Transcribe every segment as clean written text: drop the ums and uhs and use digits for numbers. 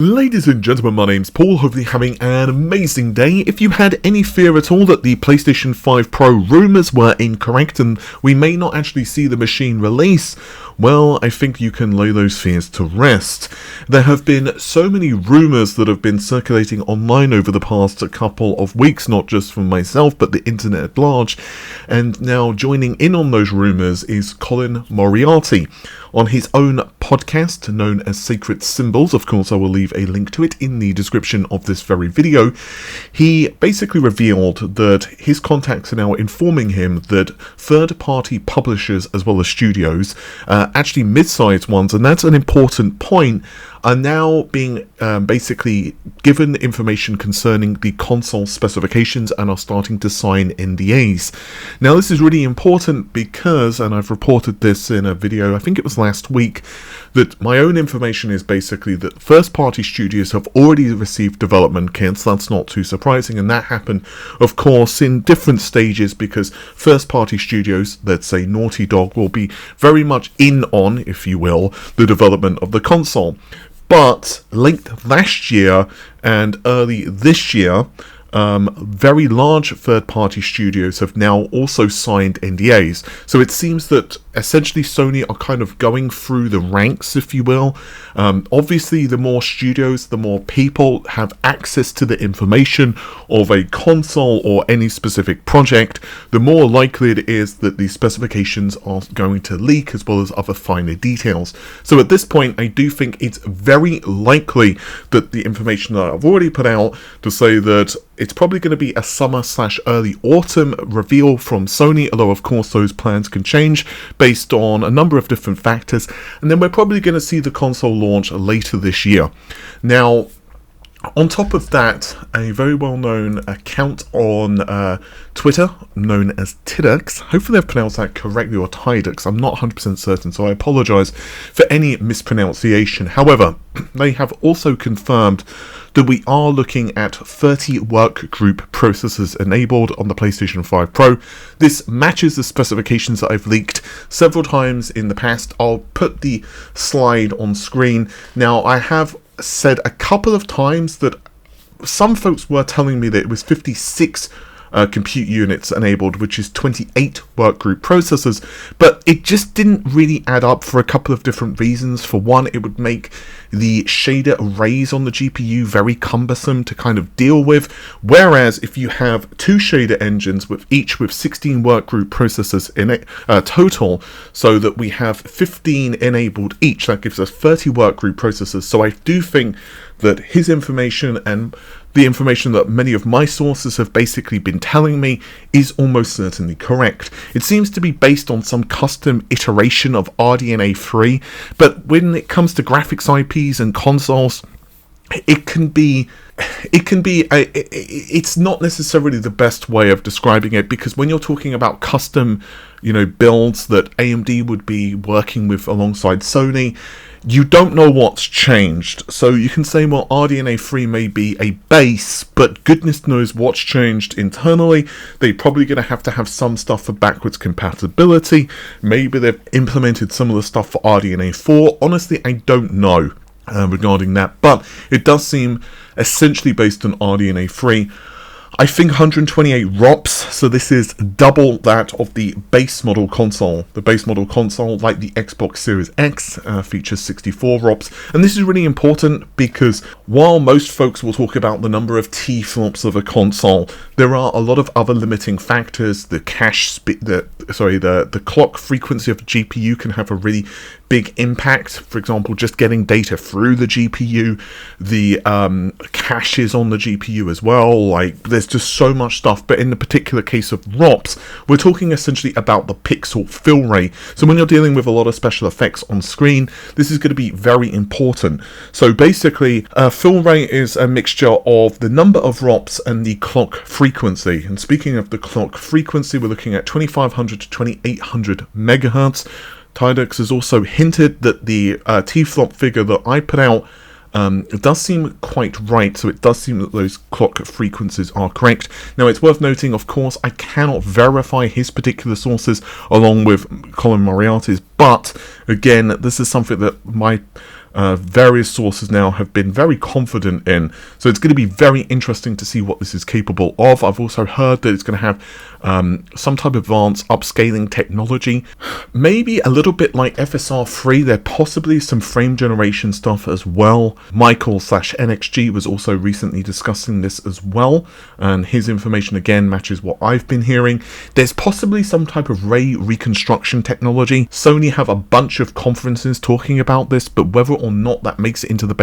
Ladies and gentlemen, my name's Paul, hopefully having an amazing day. If you had any fear at all that the PlayStation 5 Pro rumours were incorrect and we may not actually see the machine release, well, I think you can lay those fears to rest. There have been so many rumours that have been circulating online over the past couple of weeks, not just from myself, but the internet at large, and now joining in on those rumours is Colin Moriarty. On his own podcast, known as Sacred Symbols, of course I will leave a link to it in the description of this very video, he basically revealed that his contacts are now informing him that third-party publishers as well as studios, actually mid-sized ones, and that's an important point, are now being basically given information concerning the console specifications and are starting to sign NDAs. Now this is really important because, and I've reported this in a video, I think it was last week, that my own information is basically that first-party studios have already received development kits. That's not too surprising, and that happened, of course, in different stages because first-party studios, let's say Naughty Dog, will be very much in on, if you will, the development of the console. But late last year and early this year, very large third-party studios have now also signed NDAs. So it seems that essentially Sony are kind of going through the ranks, if you will. Obviously, the more studios, the more people have access to the information of a console or any specific project, the more likely it is that the specifications are going to leak as well as other finer details. So at this point, I do think it's very likely that the information that I've already put out to say that it's probably going to be a summer/early autumn reveal from Sony, although of course those plans can change based on a number of different factors, and then we're probably going to see the console launch later this year. Now, on top of that, a very well-known account on Twitter, known as Tidux, hopefully I've pronounced that correctly, or Tidux, I'm not 100% certain, so I apologise for any mispronunciation. However, they have also confirmed that we are looking at 30 workgroup processors enabled on the PlayStation 5 Pro. This matches the specifications that I've leaked several times in the past. I'll put the slide on screen. Now, I have said a couple of times that some folks were telling me that it was 56 compute units enabled, which is 28 workgroup processors, but it just didn't really add up for a couple of different reasons. For one, it would make the shader arrays on the GPU very cumbersome to kind of deal with, whereas if you have two shader engines with each with 16 workgroup processors in it total, so that we have 15 enabled each, that gives us 30 workgroup processors. So I do think that his information and the information that many of my sources have basically been telling me is almost certainly correct. It seems to be based on some custom iteration of RDNA 3, but when it comes to graphics IPs and consoles, it's not necessarily the best way of describing it, because when you're talking about custom, builds that AMD would be working with alongside Sony, you don't know what's changed. So you can say, well, RDNA 3 may be a base, but goodness knows what's changed internally. They're probably going to have some stuff for backwards compatibility. Maybe they've implemented some of the stuff for RDNA 4. Honestly, I don't know regarding that, but it does seem essentially based on RDNA 3. I think 128 ROPS, so this is double that of the base model console. The base model console, like the Xbox Series X, features 64 ROPS, and this is really important because while most folks will talk about the number of T-flops of a console, there are a lot of other limiting factors. The the clock frequency of the GPU can have a really big impact. For example, just getting data through the GPU, the caches on the GPU as well. Like, there's just so much stuff. But in the particular case of ROPS, we're talking essentially about the pixel fill rate. So when you're dealing with a lot of special effects on screen, this is going to be very important. So basically, fill rate is a mixture of the number of ROPS and the clock frequency. And speaking of the clock frequency, we're looking at 2500 to 2800 megahertz. Tidux has also hinted that the T-flop figure that I put out it does seem quite right, so it does seem that those clock frequencies are correct. Now, it's worth noting, of course, I cannot verify his particular sources along with Colin Moriarty's, but again, this is something that my various sources now have been very confident in. So it's going to be very interesting to see what this is capable of. I've also heard that it's going to have some type of advanced upscaling technology, maybe a little bit like FSR3. There possibly some frame generation stuff as well. Michael/NXG was also recently discussing this as well, and his information again matches what I've been hearing. There's possibly some type of ray reconstruction technology. Sony have a bunch of conferences talking about this, but whether or not that makes it into the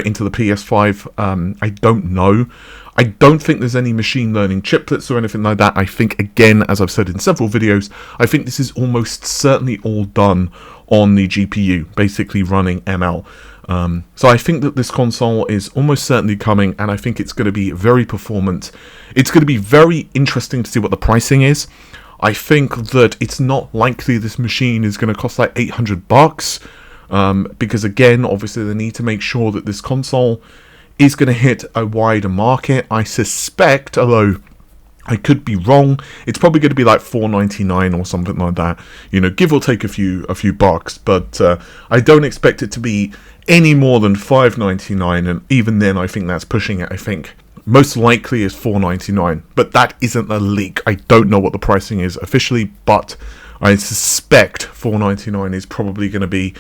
into the PS5, I don't know. I don't think there's any machine learning chiplets or anything like that. I think, again, as I've said in several videos, I think this is almost certainly all done on the GPU, basically running ML. So I think that this console is almost certainly coming, and I think it's going to be very performant. It's going to be very interesting to see what the pricing is. I think that it's not likely this machine is going to cost like $800, because again, obviously they need to make sure that this console is going to hit a wider market. I suspect, although I could be wrong, it's probably going to be like $499 or something like that, you know, give or take a few bucks, but I don't expect it to be any more than $599, and even then I think that's pushing it. I think most likely is $499, but that isn't a leak. I don't know what the pricing is officially, but I suspect $499 is probably going to be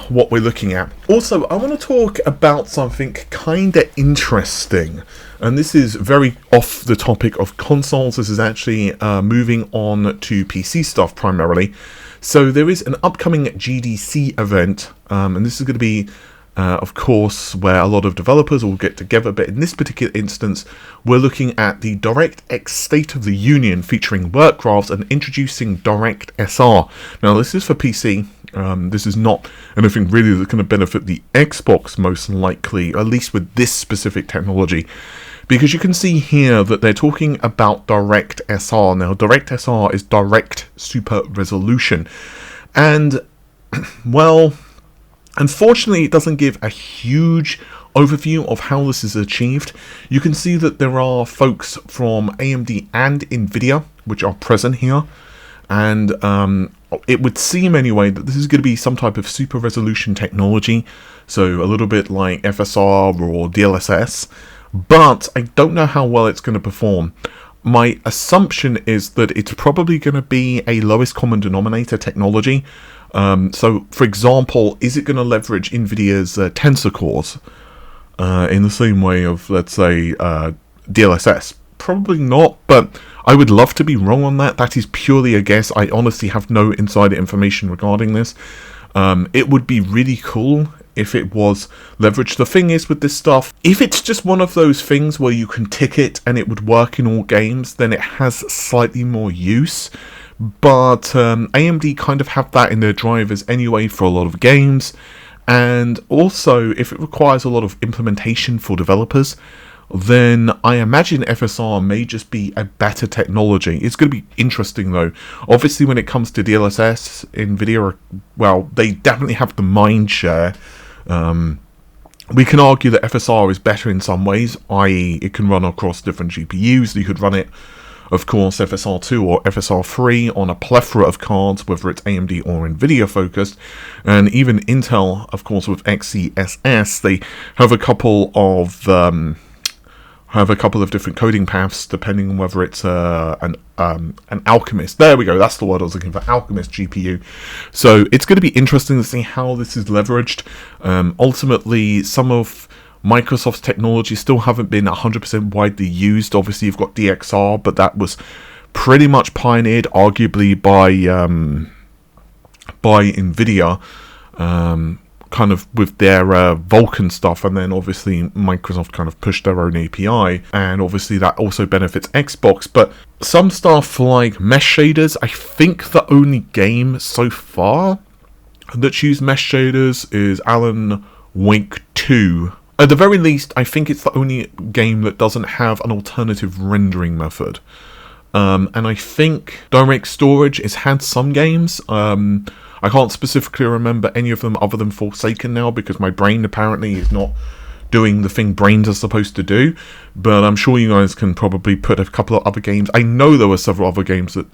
what we're looking at. Also, I want to talk about something kind of interesting, and this is very off the topic of consoles. This is actually moving on to PC stuff primarily. So there is an upcoming GDC event, and this is going to be of course, where a lot of developers will get together, but in this particular instance, we're looking at the DirectX State of the Union featuring work graphs and introducing DirectSR. Now, this is for PC. This is not anything really that's going to benefit the Xbox, most likely, at least with this specific technology, because you can see here that they're talking about DirectSR. Now, DirectSR is Direct Super Resolution, and, well, unfortunately, it doesn't give a huge overview of how this is achieved. You can see that there are folks from AMD and NVIDIA which are present here, and it would seem anyway that this is going to be some type of super resolution technology, so a little bit like FSR or DLSS, but I don't know how well it's going to perform. My assumption is that it's probably going to be a lowest common denominator technology. So, for example, is it going to leverage NVIDIA's tensor cores in the same way of, let's say, DLSS? Probably not, but I would love to be wrong on that. That is purely a guess. I honestly have no insider information regarding this. It would be really cool if it was leveraged. The thing is with this stuff, if it's just one of those things where you can tick it and it would work in all games, then it has slightly more use. But AMD kind of have that in their drivers anyway for a lot of games, and also if it requires a lot of implementation for developers, then I imagine FSR may just be a better technology. It's going to be interesting though. Obviously when it comes to DLSS, NVIDIA, well, they definitely have the mind share. We can argue that FSR is better in some ways, i.e. it can run across different GPUs. You could run it, of course, FSR2 or FSR3 on a plethora of cards, whether it's AMD or NVIDIA focused, and even Intel, of course, with XeSS, they have a couple of different coding paths depending on whether it's an Alchemist. There we go, that's the word I was looking for, Alchemist GPU. So it's going to be interesting to see how this is leveraged. Ultimately, some of Microsoft's technology still haven't been 100% widely used. Obviously, you've got DXR, but that was pretty much pioneered, arguably, by NVIDIA, kind of with their Vulkan stuff, and then obviously Microsoft kind of pushed their own API, and obviously that also benefits Xbox. But some stuff like mesh shaders, I think the only game so far that's used mesh shaders is Alan Wake 2. At the very least, I think it's the only game that doesn't have an alternative rendering method. And I think Direct Storage has had some games. I can't specifically remember any of them other than Forsaken now, because my brain apparently is not doing the thing brains are supposed to do. But I'm sure you guys can probably put a couple of other games. I know there were several other games that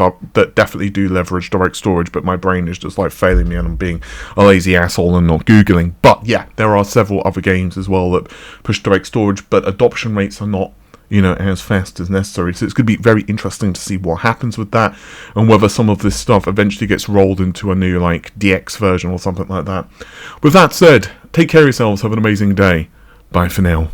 definitely do leverage direct storage, but my brain is just like failing me and I'm being a lazy asshole and not Googling. But yeah, there are several other games as well that push direct storage, but adoption rates are not, you know, as fast as necessary. So it's going to be very interesting to see what happens with that, and whether some of this stuff eventually gets rolled into a new like DX version or something like that. With that said, take care of yourselves, have an amazing day. Bye for now.